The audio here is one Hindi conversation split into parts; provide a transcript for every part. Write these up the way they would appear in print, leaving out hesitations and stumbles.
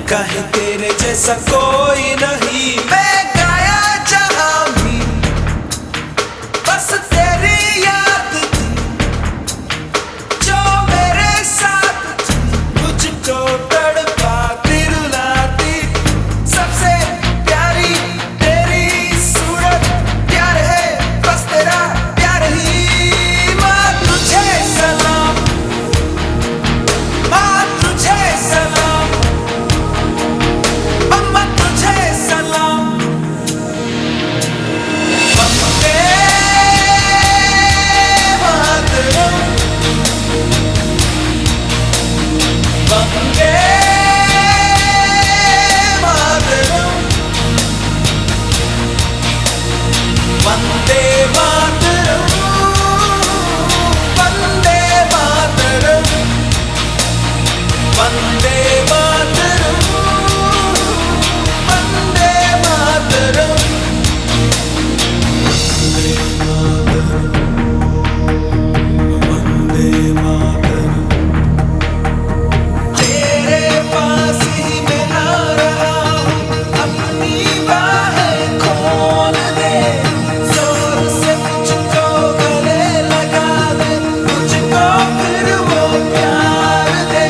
कहीं तेरे जैसा कोई नहीं। मैं गाया जहां भी बस तेरी याद थी, जो मेरे साथ थी मुझको तड़पाती रुलाती। सबसे प्यारी तेरी सूरत, प्यार है बस तेरा प्यार ही। माँ तुझे सलाम, माँ तुझे सलाम, अम्मा तुझे सलाम। वंदे मातरम, वंदे मातरम, वंदे मातरम, वंदे मातरम, वंदे मातरम, वंदे मातरम, वंदे मातरम। तेरे पास ही मैं आ रहा हूँ, अपनी बाहें खोल दे, जोर से मुझको गले लगा दे, मुझको फिर वो प्यार दे।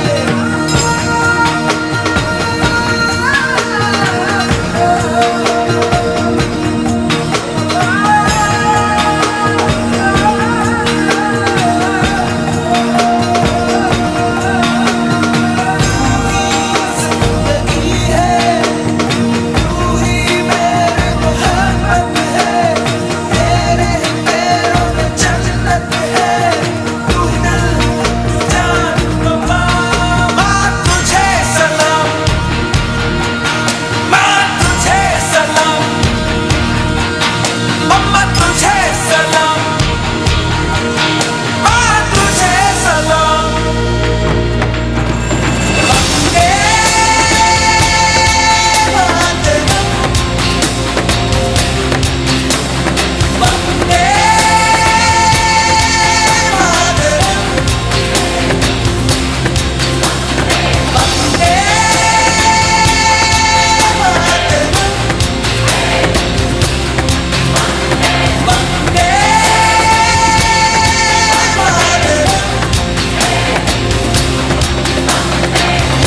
जिंदगी है, तू ही मेरी मोहब्बत है, तेरे ही पैरों में जन्नत है, तू ही दिल, तू जान, माँ। माँ तुझे सलाम, माँ तुझे सलाम, अम्मा तुझे सलाम, माँ तुझे सलाम। वंदे मातरम,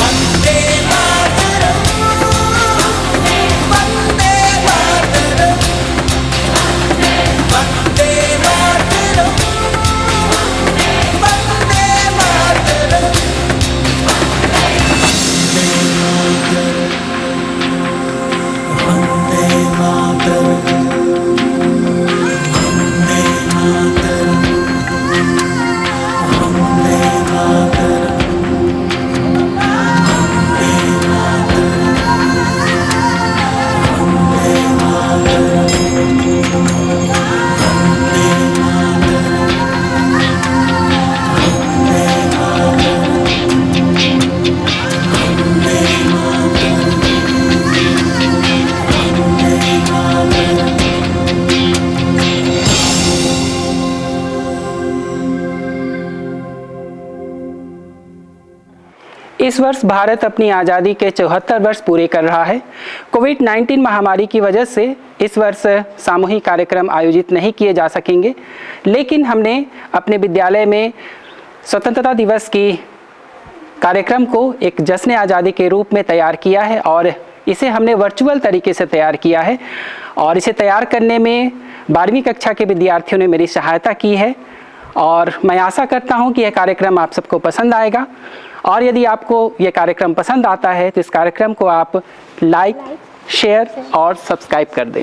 वंदे मातरम, वंदे इस वर्ष भारत अपनी आज़ादी के 74 वर्ष पूरे कर रहा है। कोविड-19 महामारी की वजह से इस वर्ष सामूहिक कार्यक्रम आयोजित नहीं किए जा सकेंगे, लेकिन हमने अपने विद्यालय में स्वतंत्रता दिवस की कार्यक्रम को एक जश्न आज़ादी के रूप में तैयार किया है और इसे हमने वर्चुअल तरीके से तैयार किया है। और इसे तैयार करने में 12वीं कक्षा के विद्यार्थियों ने मेरी सहायता की है और मैं आशा करता हूं कि यह कार्यक्रम आप सबको पसंद आएगा। और यदि आपको यह कार्यक्रम पसंद आता है तो इस कार्यक्रम को आप लाइक, शेयर और सब्सक्राइब कर दें।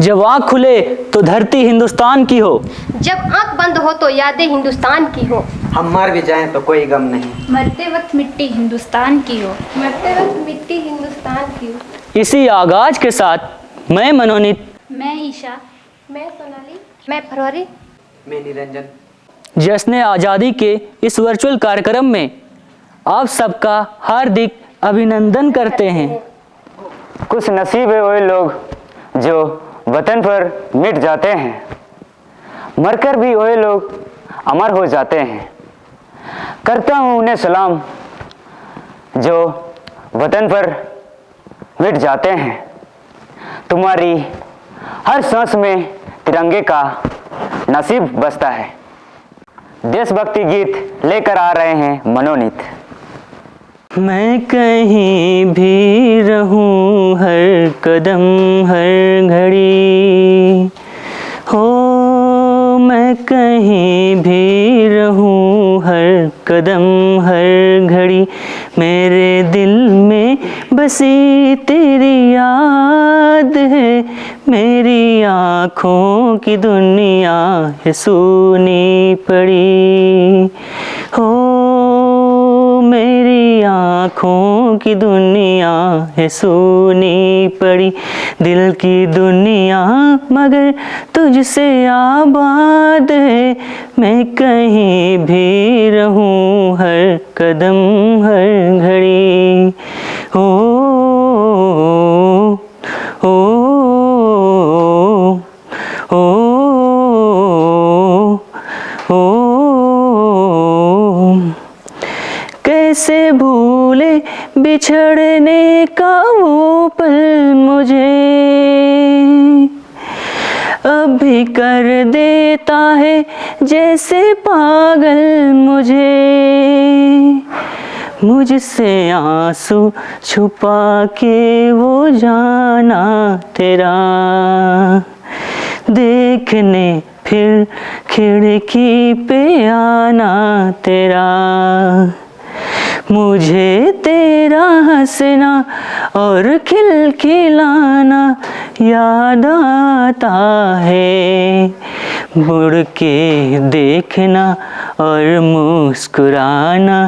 जब आँख खुले तो धरती हिंदुस्तान की हो, जब आँख बंद हो तो यादें हिंदुस्तान की हो, हम मर भी जाएं तो कोई गम नहीं, मरते वक्त मिट्टी हिंदुस्तान की हो, मरते वक्त मिट्टी हिंदुस्तान की हो। इसी आगाज के साथ मैं मनोनीत, मैं ईशा, मैं सोनाली, मैं फरवरी, मैं निरंजन जश्न आज़ादी के इस वर्चुअल कार्यक्रम में आप सबका हार्दिक अभिनंदन करते हैं। कुछ नसीब है वही लोग जो वतन पर मिट जाते हैं, मरकर भी वही लोग अमर हो जाते हैं। करता हूँ उन्हें सलाम जो वतन पर मिट जाते हैं। तुम्हारी हर सांस में तिरंगे का नसीब बसता है। देशभक्ति गीत लेकर आ रहे हैं मनोनीत। मैं कहीं भी रहूं हर कदम हर घड़ी, हो मैं कहीं भी रहूं हर कदम हर घड़ी, मेरे दिल में बसी तेरी याद है, मेरी आँखों की दुनिया है सूनी पड़ी, हो मेरी आँखों की दुनिया है सूनी पड़ी, दिल की दुनिया मगर तुझसे आबाद है, मैं कहीं भी रहूं हर कदम हर घड़ी, ओ ओ ओ ओ कैसे भूले बिछड़ने का वो पल मुझे, अब भी कर देता है जैसे पागल मुझे, मुझसे आंसू छुपा के वो जाना तेरा, देखने फिर खिड़की पे आना तेरा, मुझे तेरा हंसना और खिलखिलाना याद आता है, मुड़ के देखना और मुस्कुराना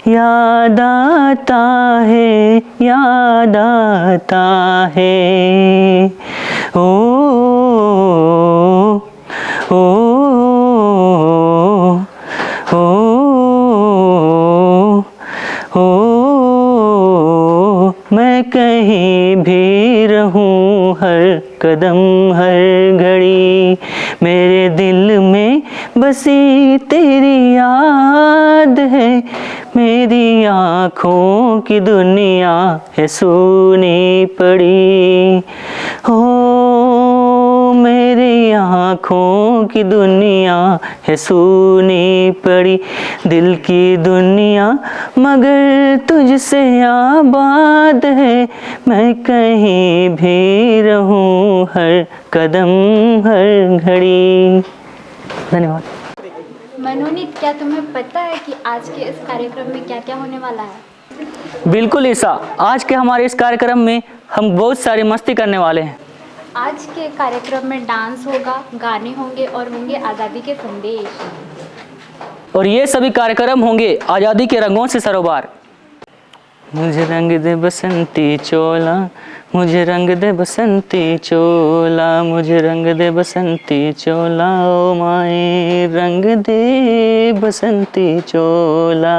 याद आता है, याद आता है, ओ ओ ओ ओ मैं कहीं भी रहूं हर कदम हर घड़ी, मेरे दिल में बसी तेरी याद है, मेरी आँखों की दुनिया है सूनी पड़ी, हो मेरी आँखों की दुनिया है सूनी पड़ी, दिल की दुनिया मगर तुझसे आबाद है, मैं कहीं भी रहूं हर कदम हर घड़ी। धन्यवाद। मनोनीत, क्या तुम्हें पता है कि आज के इस कार्यक्रम में क्या क्या होने वाला है? बिल्कुल ईसा, आज के हमारे इस कार्यक्रम में हम बहुत सारी मस्ती करने वाले हैं। आज के कार्यक्रम में डांस होगा, गाने होंगे और होंगे आज़ादी के संदेश। और ये सभी कार्यक्रम होंगे आज़ादी के रंगों से सरोबार। मुझे रंग दे बसंती चोला, मुझे रंग दे बसंती चोला, मुझे रंग दे बसंती चोला, ओ माए रंग दे बसंती चोला।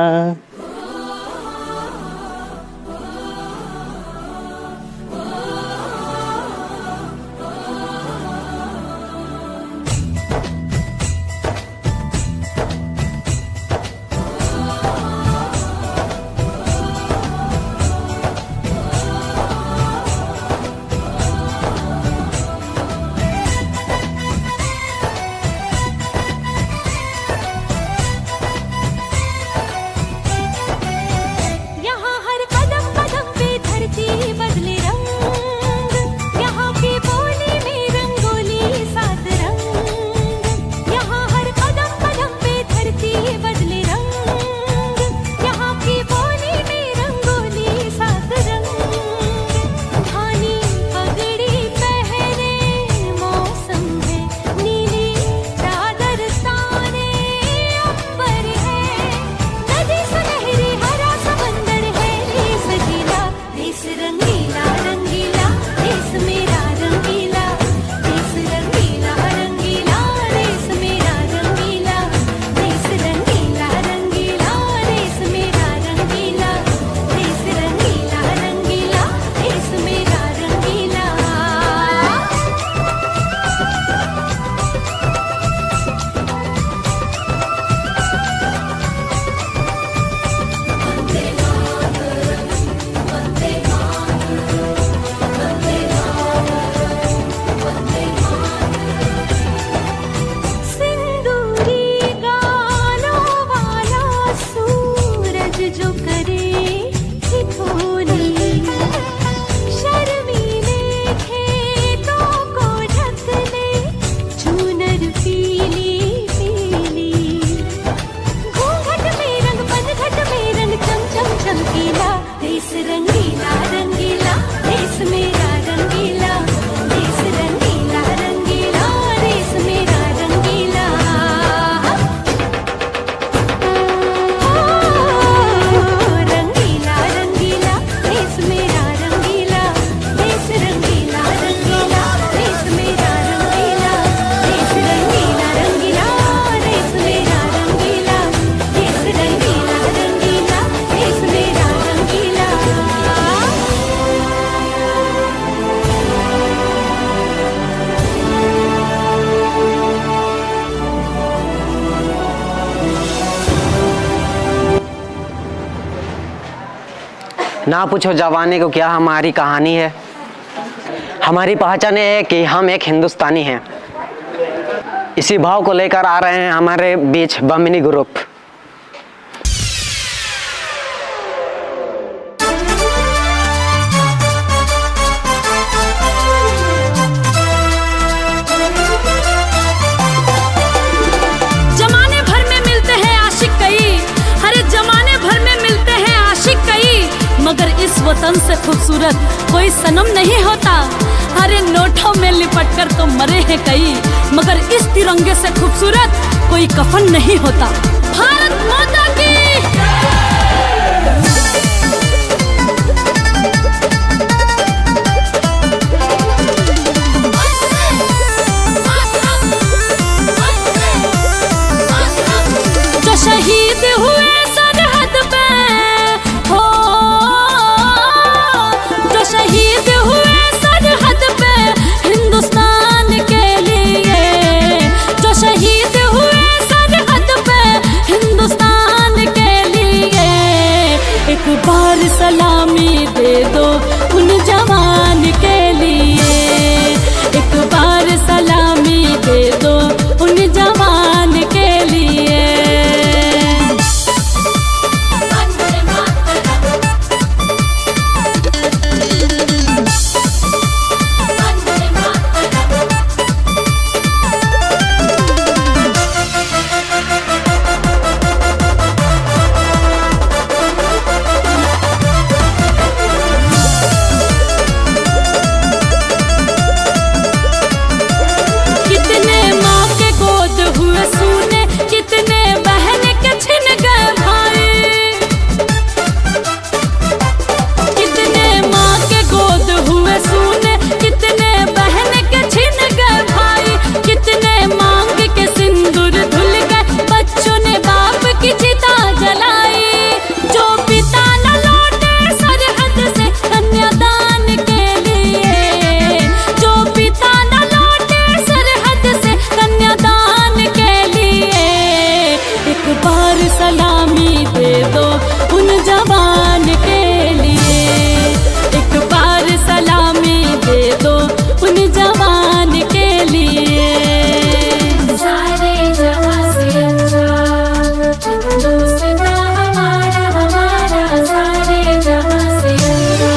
ना पूछो जवानी को क्या हमारी कहानी है। हमारी पहचान ये है कि हम एक हिंदुस्तानी हैं। इसी भाव को लेकर आ रहे हैं हमारे बीच बमिनी ग्रुप। जमाने भर में मिलते हैं आशिक कई, हरे जमाने भर में मिलते हैं आशिक कई, मगर इस वतन से खूबसूरत कोई सनम नहीं होता। हरे नोटों में लिपट कर तो मरे हैं कई, मगर इस तिरंगे से खूबसूरत कोई कफन नहीं होता। भारत माता की जो शहीद हुए सरहद पे हो, जो शहीद हुए सरहद पे हिंदुस्तान के लिए, जो शहीद हुए सरहद पे हिंदुस्तान के लिए, एक बार सलामी दे दो उन जवान के लिए, एक बार सलामी दे दो उन जवान के लिए। कितने माँ के गोद हुए सूने, कितने बहन के छिन गए भाई, कितने माँ के गोद हुए सूने, कितने बहन के छिन गए भाई, कितने मांग के सिंदूर धुल गए, बच्चों ने बाप की चिता जलाई, जो पिता न लौटे सरहद से कन्यादान के लिए, जो पिता न लौटे सरहद से कन्यादान के लिए, एक बार सलामी दे दो उन जवान के लिए, एक बार सलामी दे दो उन जवान के लिए। सारे जहां से अच्छा हिंदुस्तान हमारा, हमारा सारे जहां से अच्छा।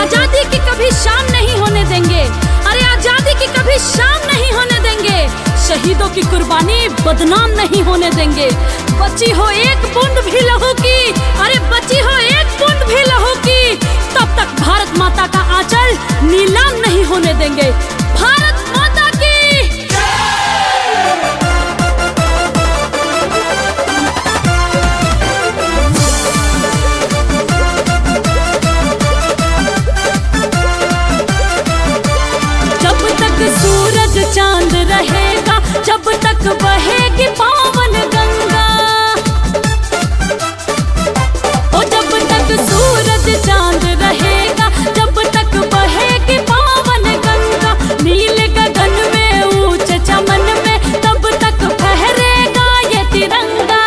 आजादी की कभी शाम नहीं होने देंगे, अरे आजादी की कभी शाम नहीं होने देंगे, शहीदों की कुर्बानी बदनाम नहीं होने देंगे। बची हो एक बूंद भी लहू की, अरे बची हो एक बूंद भी लहू की, तब तक भारत माता का आंचल नीलाम नहीं होने देंगे। भारत माता की जब तक सूरज चांद रहेगा, जब तक बहेगी पावन गंगा, ओ जब तक सूरज चांद रहेगा, जब तक बहेगी पावन गंगा, नील गगन में ऊंचे चमन में तब तक फहरेगा ये तिरंगा।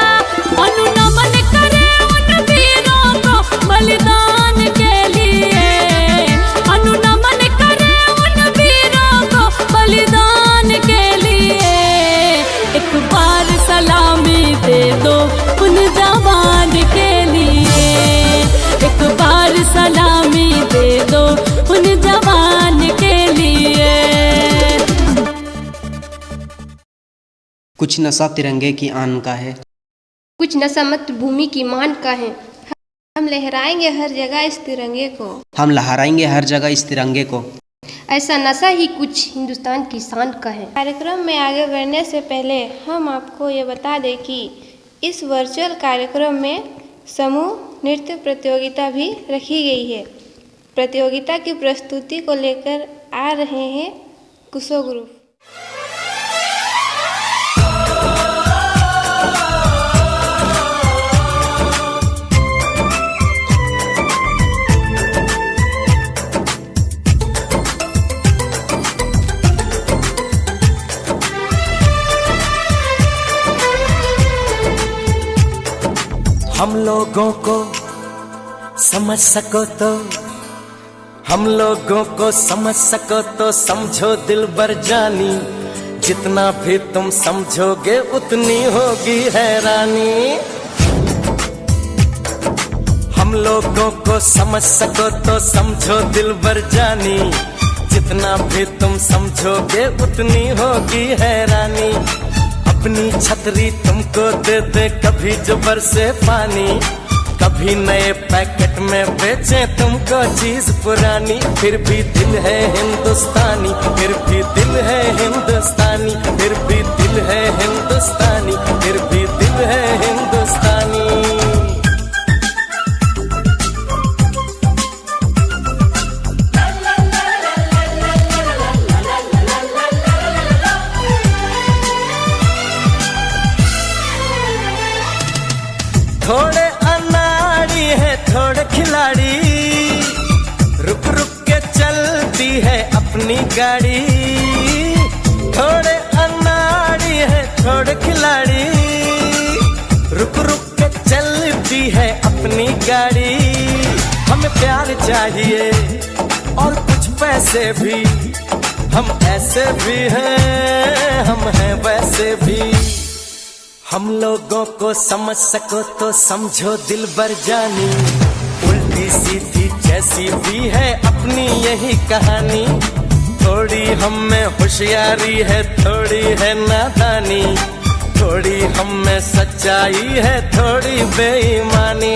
अनुनमन करे उन वीरों को बलिदान के लिए, अनुनमन करे उन वीरों को बलिदान के लिए, एक बार सलामी दे दो उन जवान के लिए, एक बार सलामी दे दो उन जवान के लिए। कुछ नशा तिरंगे की आन का है, कुछ नशा मातृभूमि की मान का है, हम लहराएंगे हर जगह इस तिरंगे को, हम लहराएंगे हर जगह इस तिरंगे को। ऐसा नशा ही कुछ हिंदुस्तान की शान का है। कार्यक्रम में आगे बढ़ने से पहले हम आपको ये बता दें कि इस वर्चुअल कार्यक्रम में समूह नृत्य प्रतियोगिता भी रखी गई है। प्रतियोगिता की प्रस्तुति को लेकर आ रहे हैं कुशो ग्रुप। हम लोगों को समझ सको तो, हम लोगों को समझ सको तो समझो दिलबर जानी, जितना भी तुम समझोगे उतनी होगी हैरानी। हम लोगों को समझ सको तो समझो दिलबर जानी, जितना भी तुम समझोगे उतनी होगी हैरानी। अपनी छतरी तुमको दे दे कभी जो बरसे पानी, कभी नए पैकेट में बेचे तुमको चीज पुरानी। फिर भी दिल है हिंदुस्तानी, फिर भी दिल है हिंदुस्तानी, फिर भी दिल है हिंदुस्तानी, फिर भी दिल है हिंदुस्तानी। थोड़े अनाड़ी है थोड़े खिलाड़ी, रुक रुक के चलती है अपनी गाड़ी। थोड़े अनाड़ी है थोड़े खिलाड़ी, रुक रुक के चलती है अपनी गाड़ी। हमें प्यार चाहिए और कुछ पैसे भी, हम ऐसे भी हैं हम हैं वैसे भी। हम लोगों को समझ सको तो समझो दिलबर जानी, उल्टी सीधी जैसी भी है अपनी यही कहानी। थोड़ी हम में होशियारी है थोड़ी है नादानी, थोड़ी हम में सच्चाई है थोड़ी बेईमानी।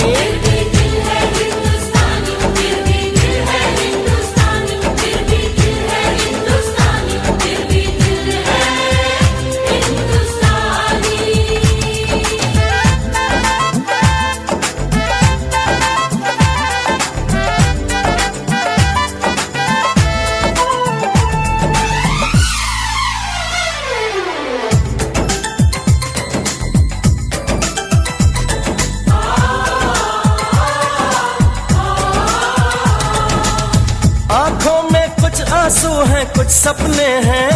आंखों में कुछ आंसू हैं कुछ सपने हैं,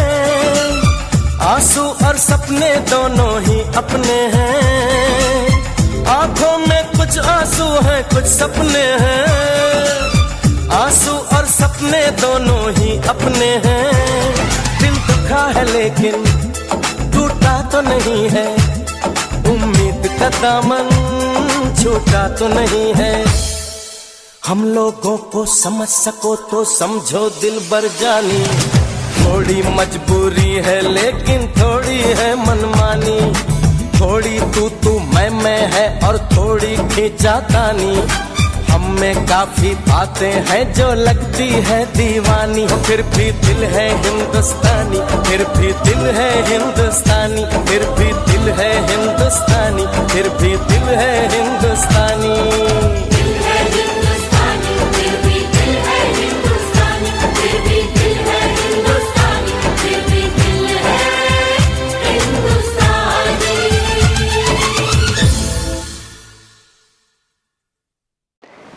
आंसू और सपने दोनों ही अपने हैं। आंखों में कुछ आंसू हैं कुछ सपने हैं, आंसू और सपने दोनों ही अपने हैं। दिल दुखा है लेकिन टूटा तो नहीं है, उम्मीद का दामन छूटा तो नहीं है। हम लोगों को समझ सको तो समझो दिलबर जानी, थोड़ी मजबूरी है लेकिन थोड़ी है मनमानी। थोड़ी तू मैं है और थोड़ी खींचातानी, हम में काफी बातें हैं जो लगती है दीवानी। फिर भी दिल है हिंदुस्तानी, फिर भी दिल है हिंदुस्तानी, फिर भी दिल है हिंदुस्तानी, फिर भी दिल है हिंदुस्तानी।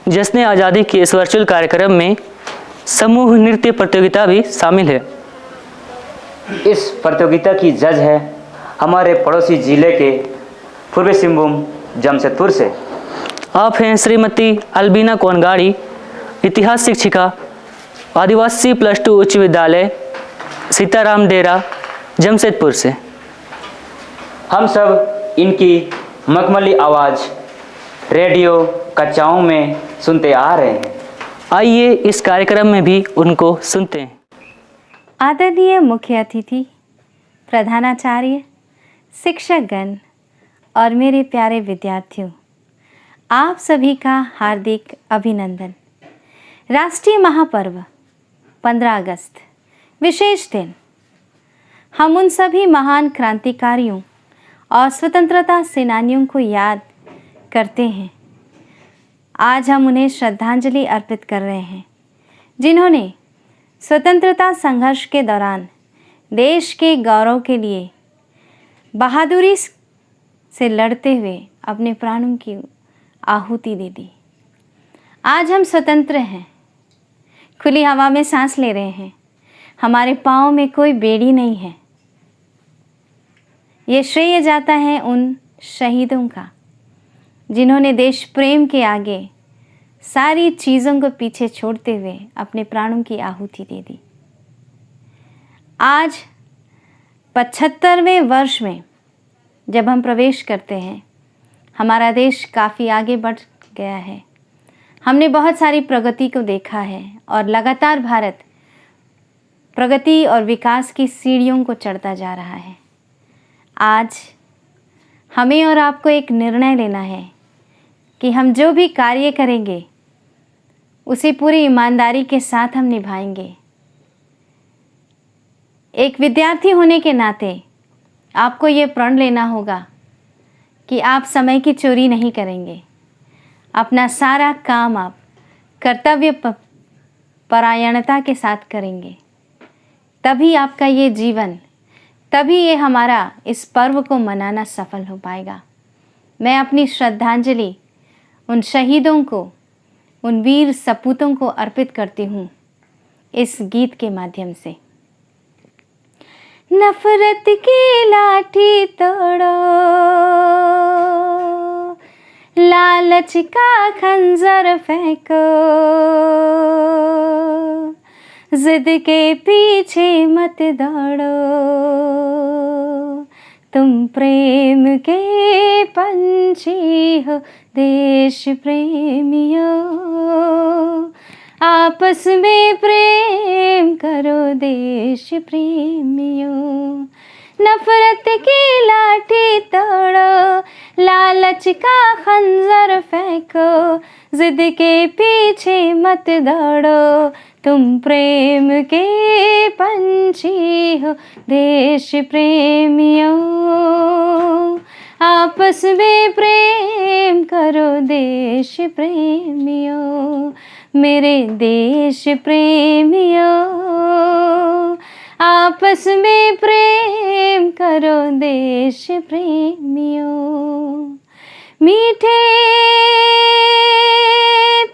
जश्न आज़ादी के इस वर्चुअल कार्यक्रम में समूह नृत्य प्रतियोगिता भी शामिल है। इस प्रतियोगिता की जज है हमारे पड़ोसी जिले के पूर्वी सिंहभूम जमशेदपुर से। आप हैं श्रीमती अलबीना कोनगाड़ी, इतिहास शिक्षिका, आदिवासी +2 उच्च विद्यालय सीताराम डेरा जमशेदपुर से। हम सब इनकी मखमली आवाज़ रेडियो कच्चाओं में सुनते आ रहे हैं। आइए इस कार्यक्रम में भी उनको सुनते हैं। आदरणीय मुख्य अतिथि, प्रधानाचार्य, शिक्षकगण और मेरे प्यारे विद्यार्थियों, आप सभी का हार्दिक अभिनंदन। राष्ट्रीय महापर्व 15 अगस्त विशेष दिन। हम उन सभी महान क्रांतिकारियों और स्वतंत्रता सेनानियों को याद करते हैं। आज हम उन्हें श्रद्धांजलि अर्पित कर रहे हैं, जिन्होंने स्वतंत्रता संघर्ष के दौरान देश के गौरव के लिए बहादुरी से लड़ते हुए अपने प्राणों की आहुति दे दी। आज हम स्वतंत्र हैं, खुली हवा में सांस ले रहे हैं, हमारे पाँव में कोई बेड़ी नहीं है। ये श्रेय जाता है उन शहीदों का जिन्होंने देश प्रेम के आगे सारी चीज़ों को पीछे छोड़ते हुए अपने प्राणों की आहुति दे दी। आज 75वें वर्ष में जब हम प्रवेश करते हैं, हमारा देश काफ़ी आगे बढ़ गया है। हमने बहुत सारी प्रगति को देखा है और लगातार भारत प्रगति और विकास की सीढ़ियों को चढ़ता जा रहा है। आज हमें और आपको एक निर्णय लेना है कि हम जो भी कार्य करेंगे उसे पूरी ईमानदारी के साथ हम निभाएंगे। एक विद्यार्थी होने के नाते आपको ये प्रण लेना होगा कि आप समय की चोरी नहीं करेंगे। अपना सारा काम आप कर्तव्य परायणता के साथ करेंगे। तभी आपका ये जीवन, तभी ये हमारा इस पर्व को मनाना सफल हो पाएगा। मैं अपनी श्रद्धांजलि उन शहीदों को, उन वीर सपूतों को अर्पित करती हूँ इस गीत के माध्यम से। नफरत की लाठी तोड़ो, लालच का खंजर फेंको, जिद के पीछे मत दौड़ो, तुम प्रेम के पंछी हो देश प्रेमियों, आपस में प्रेम करो देश प्रेमियों। नफरत की लाठी तोड़ो, लालच का खंजर फेंको, जिद के पीछे मत दौड़ो, तुम प्रेम के पंछी हो देश प्रेमियों, आपस में प्रेम करो देश प्रेमियों, मेरे देश प्रेमियों, आपस में प्रेम करो देश प्रेमियों। मीठे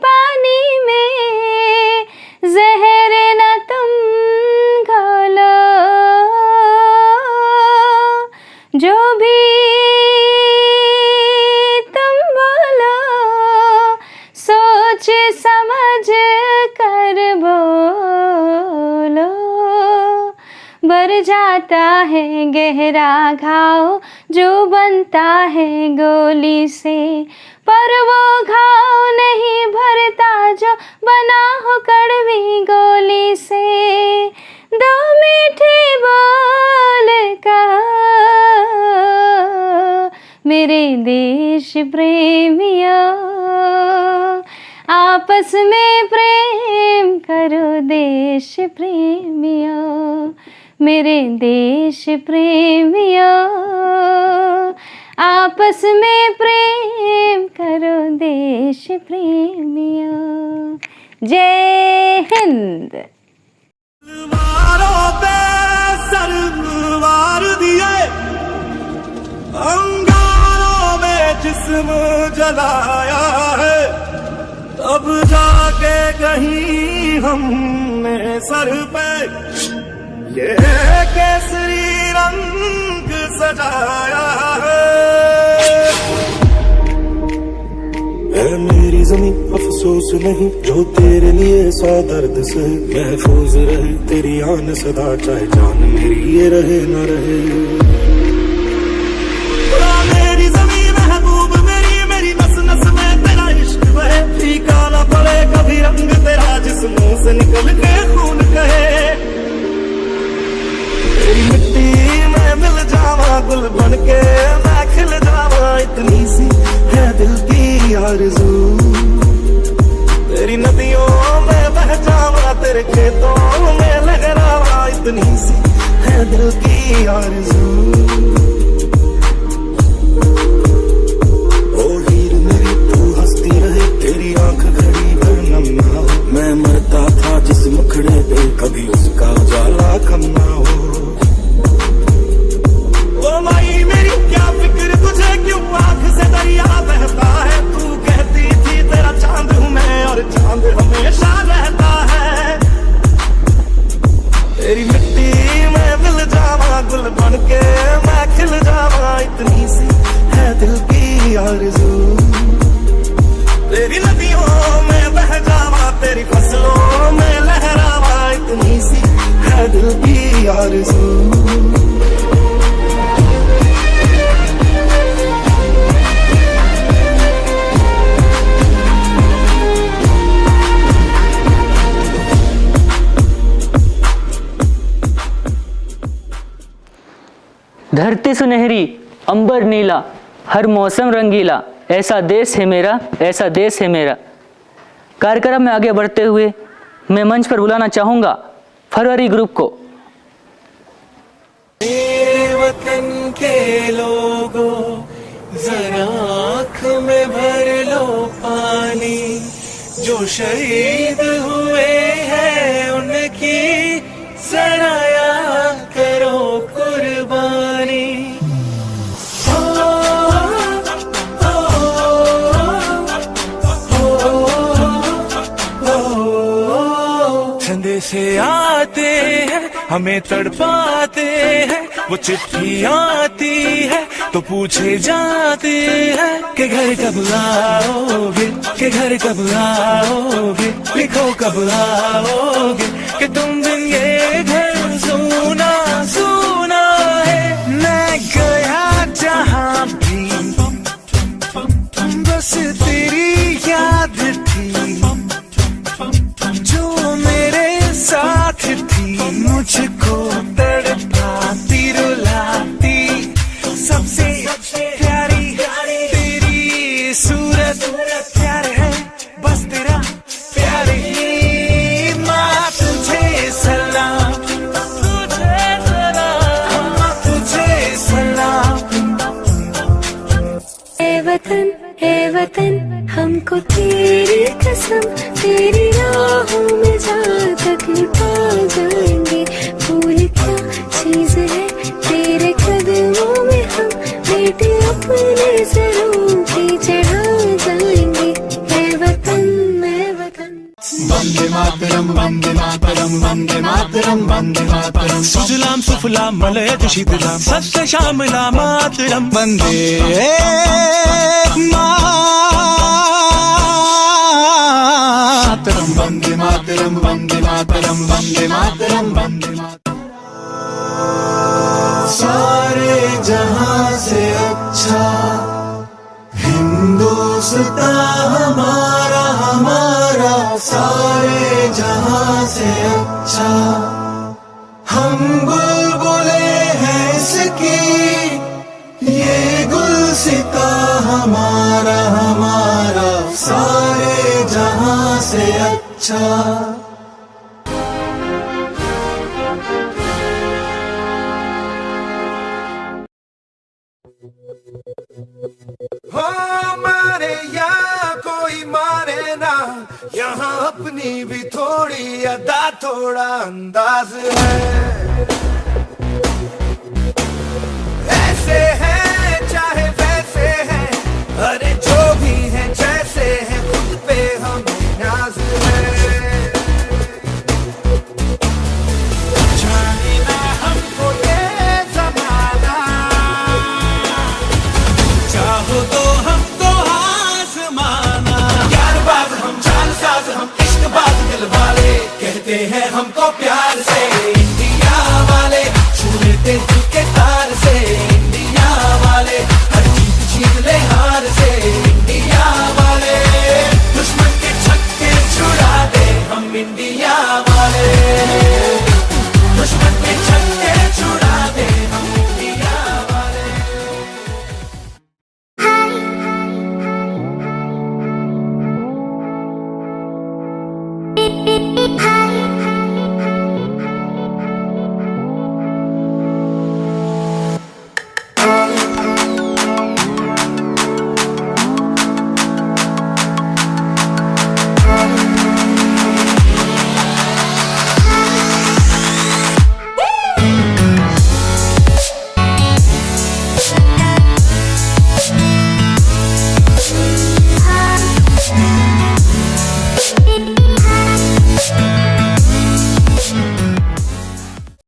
पानी में जहर न तुम घोलो, जो भी तुम बोलो सोच समझ कर बोलो, बढ़ जाता है गहरा घाव जो बनता है गोली से, पर वो घाव नहीं भरता जो बना हो कड़वी गोली से। दो मीठे बोल कहो मेरे देश प्रेमियों, आपस में प्रेम करो देश प्रेमियों, मेरे देश प्रेमियों, आपस में प्रेम करो देश प्रेमियों। जय हिंद। सरवार दिए अंगारों में जिस्म जलाया है, तब जाके कहीं हमने सर पे ये केसरी रंग सजाया है। मेरी ज़मीं अफसोस नहीं जो तेरे लिए सौ दर्द से महफूज रहे, तेरी आन सदा चाहे जान मेरी ये रहे न रहे। मेरी ज़मीं महबूब मेरी, मेरी नस नस में तेरा इश्क बहे, फीका न पड़े कभी रंग तेरा जिस मुंह से निकल के खून कहे। तेरी मिट्टी में मिल जावा गुल बन के मैं खिल जावा, इतनी सी है दिल की आरज़ू। तेरी नदियों में बह जावा, तेरे खेतों में लहरावा, इतनी सी है दिल की आरज़ू। ओ हीर मेरी तू हंसती रहे, तेरी आंख घड़ी भर नम ना हो, मैं मरता था जिस मुखड़े पे कभी उसका उजाला कम ना हो। ओ माई मेरी क्या फिक्र तुझे, क्यों आंख से दरिया बहता है, तू कहती थी तेरा चांद हूँ मैं और चांद हमेशा रहता है। तेरी मिट्टी में मिल जावा गुल बन के मैं खिल जावा, इतनी सी है दिल की आरज़ू। तेरी नदियों में बह जावा तेरी फसलों में लहरावा, इतनी सी है दिल की आरज़ू। धरती सुनहरी, अंबर नीला, हर मौसम रंगीला, ऐसा देश है मेरा, ऐसा देश है मेरा। कार्यक्रम में आगे बढ़ते हुए मैं मंच पर बुलाना चाहूँगा फरवरी ग्रुप को। मेरे वतन के लोगों जरा आँख में भर लो पानी, जो शहीद हुए हैं उनकी जरा याद करो कुर्बानी। संदेशे आते हैं हमें तड़पाते हैं, वो चिट्ठी आती है तो पूछे जाते हैं कि घर कब आओगे, कि घर कब आओगे, लिखो कब आओगे, कि तुम बिन ये घर सुना सुना है। मैं गया जहाँ भी बस तेरी याद थी, जो मेरे साथ थी, मुझको तड़पाती रुलाती, सबसे प्यारी तेरी सूरत, प्यार है बस तेरा प्यार ही। माँ तुझे सलाम, तुझे सलाम, माँ तुझे सलाम। ए वतन हमको तेरी कसम, तेरी राहों में जहाँ तक लुटा जाएंगे। फूल क्या चीज है तेरे कदमों में, हम बेटे अपने सरों पे चढ़ा जाएंगे। ए वतन, ए वतन। वंदे मातरम, वंदे मातरम, वंदे मातरम, वंदे मातरम। सुजलाम सुफलाम मलयज शीतलाम, सत्य श्यामला मातरम। वंदे मातरम, वंदे मातरम, वंदे मातरम, वंदे मातरम, वंदे मातरम। सारे जहां से अच्छा हिंदुस्तान हमारा, हमारा सारे जहां से अच्छा। हम बुलबुले हैं इसकी, ये गुलसिता हमारा, हमारा सारे जहां से अच्छा। हो मारे या कोई मारे ना, यहाँ अपनी भी थोड़ी अदा, थोड़ा अंदाज है। ऐसे है चाहे वैसे है, अरे जो भी है जैसे है, खुद पे हमें नाज है। जाने ना हमको ये जमाना, चाहो तो हमको आज़माना। यार बाज हम, जान साज हम, इश्क बाज दिल वाले, कहते हैं हमको प्यार से।